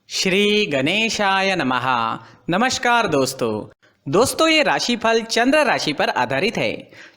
श्री गणेशाय नमः। नमस्कार दोस्तों ये राशिफल चंद्र राशि पर आधारित है।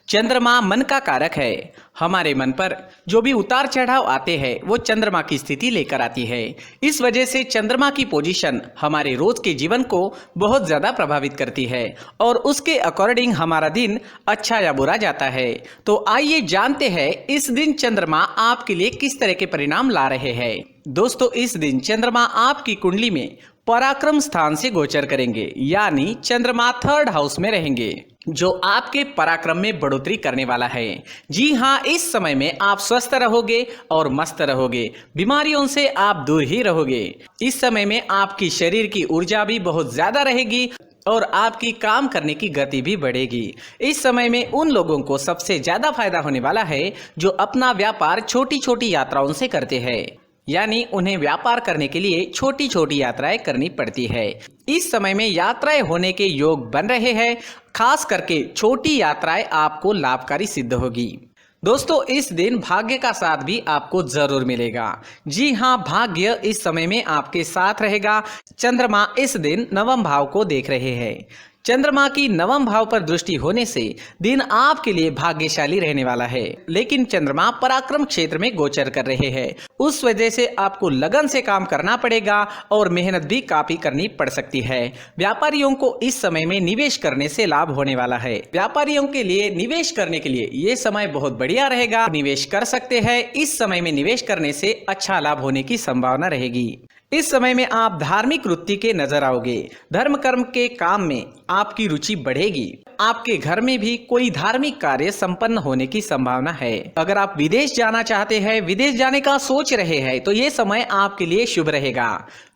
चंद्रमा मन का कारक है। हमारे मन पर जो भी उतार चढ़ाव आते हैं वो चंद्रमा की स्थिति लेकर आती है। इस वजह से चंद्रमा की पोजीशन हमारे रोज के जीवन को बहुत ज्यादा प्रभावित करती है और उसके अकॉर्डिंग हमारा दिन अच्छा या बुरा जाता है। तो आइए जानते हैं इस दिन चंद्रमा आपके लिए किस तरह के परिणाम ला रहे हैं। दोस्तों इस दिन चंद्रमा आपकी कुंडली में पराक्रम स्थान से गोचर करेंगे, यानी चंद्रमा 3rd हाउस में रहेंगे, जो आपके पराक्रम में बढ़ोतरी करने वाला है। जी हाँ, इस समय में आप स्वस्थ रहोगे और मस्त रहोगे, बीमारियों से आप दूर ही रहोगे। इस समय में आपकी शरीर की ऊर्जा भी बहुत ज्यादा रहेगी और आपकी काम करने की गति भी बढ़ेगी। इस समय में उन लोगों को सबसे ज्यादा फायदा होने वाला है जो अपना व्यापार छोटी छोटी यात्राओं से करते हैं, यानी उन्हें व्यापार करने के लिए छोटी छोटी यात्राएं करनी पड़ती है। इस समय में यात्राएं होने के योग बन रहे हैं। खास करके छोटी यात्राएं आपको लाभकारी सिद्ध होगी। दोस्तों इस दिन भाग्य का साथ भी आपको जरूर मिलेगा। जी हाँ, भाग्य इस समय में आपके साथ रहेगा। चंद्रमा इस दिन 9वें भाव को देख रहे हैं। चंद्रमा की 9वें भाव पर दृष्टि होने से दिन आपके लिए भाग्यशाली रहने वाला है, लेकिन चंद्रमा पराक्रम क्षेत्र में गोचर कर रहे हैं। उस वजह से आपको लगन से काम करना पड़ेगा और मेहनत भी काफी करनी पड़ सकती है। व्यापारियों को इस समय में निवेश करने से लाभ होने वाला है। व्यापारियों के लिए निवेश करने के लिए ये समय बहुत बढ़िया रहेगा, निवेश कर सकते हैं। इस समय में निवेश करने से अच्छा लाभ होने की संभावना रहेगी। इस समय में आप धार्मिक वृत्ति के नजर आओगे। धर्म कर्म के काम में आपकी रुचि बढ़ेगी। आपके घर में भी कोई धार्मिक कार्य संपन्न होने की संभावना है। अगर आप विदेश जाना चाहते हैं, विदेश जाने का सोच रहे हैं, तो ये समय आपके लिए शुभ रहेगा।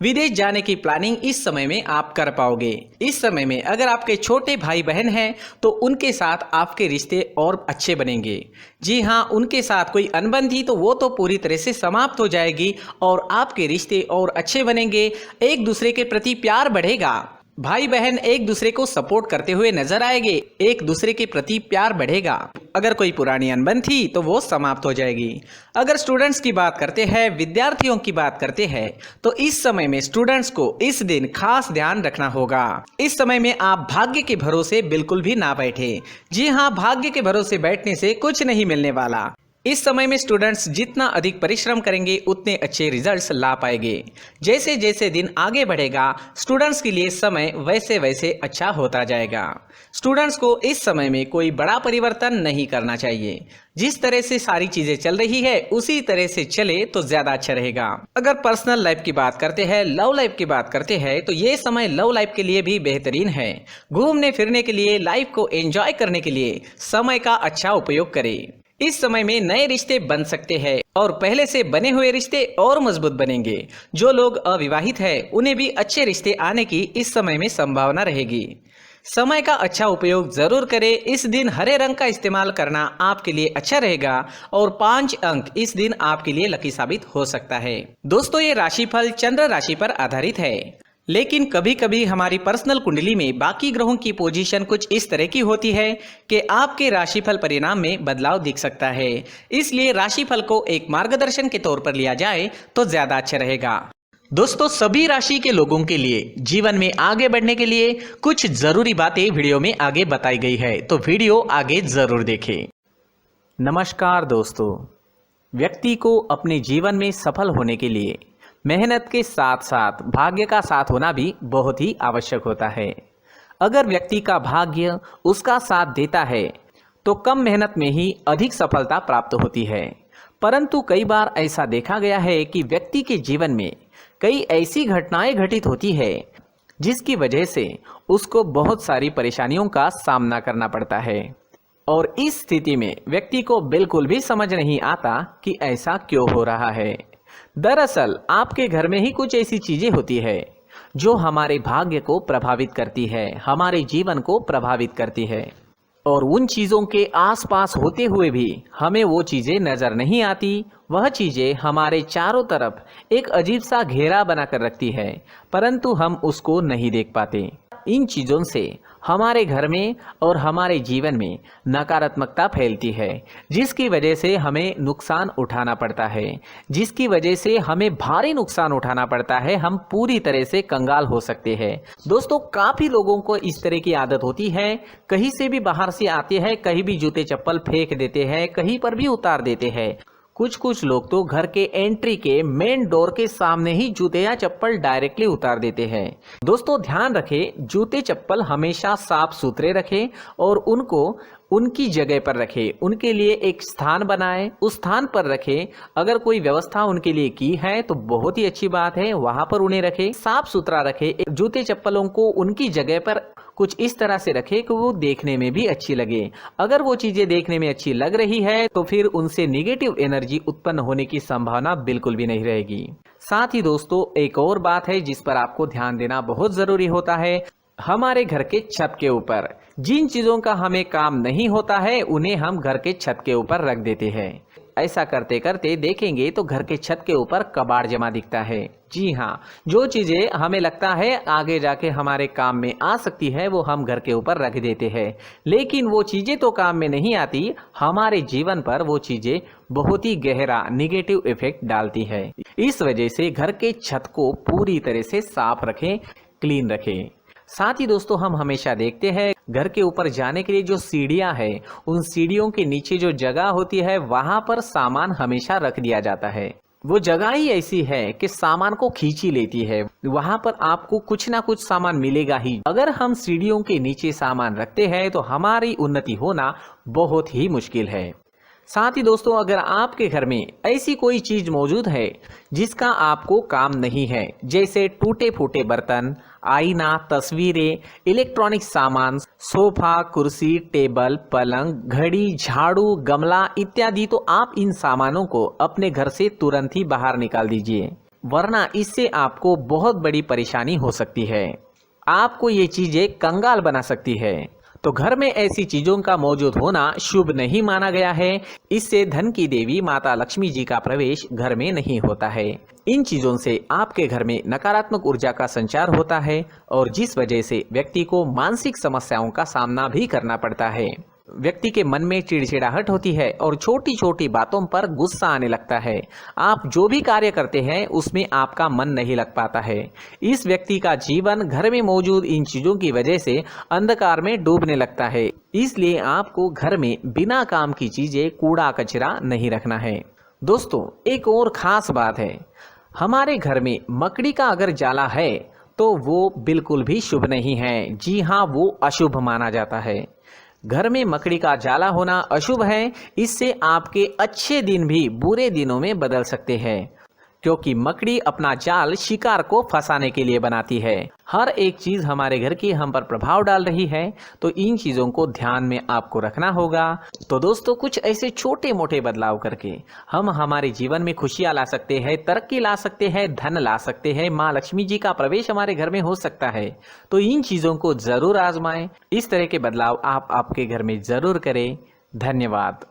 विदेश जाने की प्लानिंग इस समय में आप कर पाओगे। इस समय में अगर आपके छोटे भाई बहन हैं तो उनके साथ आपके रिश्ते और अच्छे बनेंगे। जी हाँ, उनके साथ कोई अनबन थी तो वो तो पूरी तरह से समाप्त हो जाएगी और आपके रिश्ते और अच्छे बनेंगे। एक दूसरे के प्रति प्यार बढ़ेगा। भाई बहन एक दूसरे को सपोर्ट करते हुए नजर आएंगे। एक दूसरे के प्रति प्यार बढ़ेगा। अगर कोई पुरानी अनबन थी तो वो समाप्त हो जाएगी। अगर स्टूडेंट्स की बात करते हैं, विद्यार्थियों की बात करते हैं, तो इस समय में स्टूडेंट्स को इस दिन खास ध्यान रखना होगा। इस समय में आप भाग्य के भरोसे बिल्कुल भी ना बैठे। जी हाँ, भाग्य के भरोसे बैठने से कुछ नहीं मिलने वाला। इस समय में स्टूडेंट्स जितना अधिक परिश्रम करेंगे उतने अच्छे रिजल्ट्स ला पाएंगे। जैसे जैसे दिन आगे बढ़ेगा स्टूडेंट्स के लिए समय वैसे वैसे अच्छा होता जाएगा। स्टूडेंट्स को इस समय में कोई बड़ा परिवर्तन नहीं करना चाहिए। जिस तरह से सारी चीजें चल रही है उसी तरह से चले तो ज्यादा अच्छा रहेगा। अगर पर्सनल लाइफ की बात करते हैं, लव लाइफ की बात करते हैं, तो ये समय लव लाइफ के लिए भी बेहतरीन है। घूमने फिरने के लिए, लाइफ को एंजॉय करने के लिए समय का अच्छा उपयोग करें। इस समय में नए रिश्ते बन सकते हैं और पहले से बने हुए रिश्ते और मजबूत बनेंगे। जो लोग अविवाहित हैं उन्हें भी अच्छे रिश्ते आने की इस समय में संभावना रहेगी। समय का अच्छा उपयोग जरूर करें। इस दिन हरे रंग का इस्तेमाल करना आपके लिए अच्छा रहेगा और 5 अंक इस दिन आपके लिए लकी साबित हो सकता है। दोस्तों ये राशिफल चंद्र राशि पर आधारित है, लेकिन कभी कभी हमारी पर्सनल कुंडली में बाकी ग्रहों की पोजीशन कुछ इस तरह की होती है कि आपके राशिफल परिणाम में बदलाव दिख सकता है। इसलिए राशिफल को एक मार्गदर्शन के तौर पर लिया जाए तो ज्यादा अच्छा रहेगा। दोस्तों सभी राशि के लोगों के लिए जीवन में आगे बढ़ने के लिए कुछ जरूरी बातें वीडियो में आगे बताई गई है, तो वीडियो आगे जरूर देखें। नमस्कार दोस्तों, व्यक्ति को अपने जीवन में सफल होने के लिए मेहनत के साथ साथ भाग्य का साथ होना भी बहुत ही आवश्यक होता है। अगर व्यक्ति का भाग्य उसका साथ देता है तो कम मेहनत में ही अधिक सफलता प्राप्त होती है। परंतु कई बार ऐसा देखा गया है कि व्यक्ति के जीवन में कई ऐसी घटनाएं घटित होती है जिसकी वजह से उसको बहुत सारी परेशानियों का सामना करना पड़ता है और इस स्थिति में व्यक्ति को बिल्कुल भी समझ नहीं आता कि ऐसा क्यों हो रहा है। दरअसल आपके घर में ही कुछ ऐसी चीजें होती है जो हमारे भाग्य को प्रभावित करती है, हमारे जीवन को प्रभावित करती है और उन चीजों के आसपास होते हुए भी हमें वो चीजें नजर नहीं आती। वह चीजें हमारे चारों तरफ एक अजीब सा घेरा बनाकर रखती है, परंतु हम उसको नहीं देख पाते। इन चीज़ों से हमारे घर में और हमारे जीवन में नकारात्मकता फैलती है, जिसकी वजह से हमें नुकसान उठाना पड़ता है, जिसकी वजह से हमें भारी नुकसान उठाना पड़ता है। हम पूरी तरह से कंगाल हो सकते हैं। दोस्तों, काफ़ी लोगों को इस तरह की आदत होती है, कहीं से भी बाहर से आते हैं, कहीं भी जूते चप्पल फेंक देते हैं, कहीं पर भी उतार देते हैं। कुछ लोग तो घर के एंट्री के मेन डोर के सामने ही जूते या चप्पल डायरेक्टली उतार देते हैं। दोस्तों, ध्यान रखें, जूते चप्पल हमेशा साफ सुथरे रखें और उनको उनकी जगह पर रखें। उनके लिए एक स्थान बनाएं, उस स्थान पर रखें। अगर कोई व्यवस्था उनके लिए की है तो बहुत ही अच्छी बात है, वहां पर उन्हें रखें, साफ सुथरा रखें। जूते चप्पलों को उनकी जगह पर कुछ इस तरह से रखें कि वो देखने में भी अच्छी लगे। अगर वो चीजें देखने में अच्छी लग रही है तो फिर उनसे नेगेटिव एनर्जी उत्पन्न होने की संभावना बिल्कुल भी नहीं रहेगी। साथ ही दोस्तों, एक और बात है जिस पर आपको ध्यान देना बहुत जरूरी होता है। हमारे घर के छत के ऊपर जिन चीजों का हमें काम नहीं होता है उन्हें हम घर के छत के ऊपर रख देते हैं। ऐसा करते करते देखेंगे तो घर के छत के ऊपर कबाड़ जमा दिखता है। जी हाँ, जो चीजें हमें लगता है आगे जाके हमारे काम में आ सकती है वो हम घर के ऊपर रख देते हैं, लेकिन वो चीजें तो काम में नहीं आती, हमारे जीवन पर वो चीजें बहुत ही गहरा निगेटिव इफेक्ट डालती है। इस वजह से घर के छत को पूरी तरह से साफ रखें, क्लीन रखें। साथ ही दोस्तों, हम हमेशा देखते हैं घर के ऊपर जाने के लिए जो सीढ़ियां हैं, उन सीढ़ियों के नीचे जो जगह होती है वहां पर सामान हमेशा रख दिया जाता है। वो जगह ही ऐसी है कि सामान को खींची लेती है, वहां पर आपको कुछ ना कुछ सामान मिलेगा ही। अगर हम सीढ़ियों के नीचे सामान रखते हैं तो हमारी उन्नति होना बहुत ही मुश्किल है। साथ ही दोस्तों, अगर आपके घर में ऐसी कोई चीज मौजूद है जिसका आपको काम नहीं है, जैसे टूटे फूटे बर्तन, आईना, तस्वीरें, इलेक्ट्रॉनिक सामान, सोफा, कुर्सी, टेबल, पलंग, घड़ी, झाड़ू, गमला इत्यादि, तो आप इन सामानों को अपने घर से तुरंत ही बाहर निकाल दीजिए, वरना इससे आपको बहुत बड़ी परेशानी हो सकती है। आपको ये चीजें कंगाल बना सकती है। तो घर में ऐसी चीजों का मौजूद होना शुभ नहीं माना गया है। इससे धन की देवी माता लक्ष्मी जी का प्रवेश घर में नहीं होता है। इन चीजों से आपके घर में नकारात्मक ऊर्जा का संचार होता है और जिस वजह से व्यक्ति को मानसिक समस्याओं का सामना भी करना पड़ता है। व्यक्ति के मन में चिड़चिड़ाहट होती है और छोटी छोटी बातों पर गुस्सा आने लगता है। आप जो भी कार्य करते हैं उसमें आपका मन नहीं लग पाता है। इस व्यक्ति का जीवन घर में मौजूद इन चीजों की वजह से अंधकार में डूबने लगता है। इसलिए आपको घर में बिना काम की चीजें, कूड़ा कचरा नहीं रखना है। दोस्तों, एक और खास बात है, हमारे घर में मकड़ी का अगर जाला है तो वो बिल्कुल भी शुभ नहीं है। जी हाँ, वो अशुभ माना जाता है। घर में मकड़ी का जाला होना अशुभ है। इससे आपके अच्छे दिन भी बुरे दिनों में बदल सकते हैं, क्योंकि मकड़ी अपना जाल शिकार को फंसाने के लिए बनाती है। हर एक चीज हमारे घर की हम पर प्रभाव डाल रही है, तो इन चीजों को ध्यान में आपको रखना होगा। तो दोस्तों, कुछ ऐसे छोटे मोटे बदलाव करके हम हमारे जीवन में खुशियां ला सकते हैं, तरक्की ला सकते हैं, धन ला सकते हैं, माँ लक्ष्मी जी का प्रवेश हमारे घर में हो सकता है। तो इन चीजों को जरूर आजमाएं। इस तरह के बदलाव आप आपके घर में जरूर करें। धन्यवाद।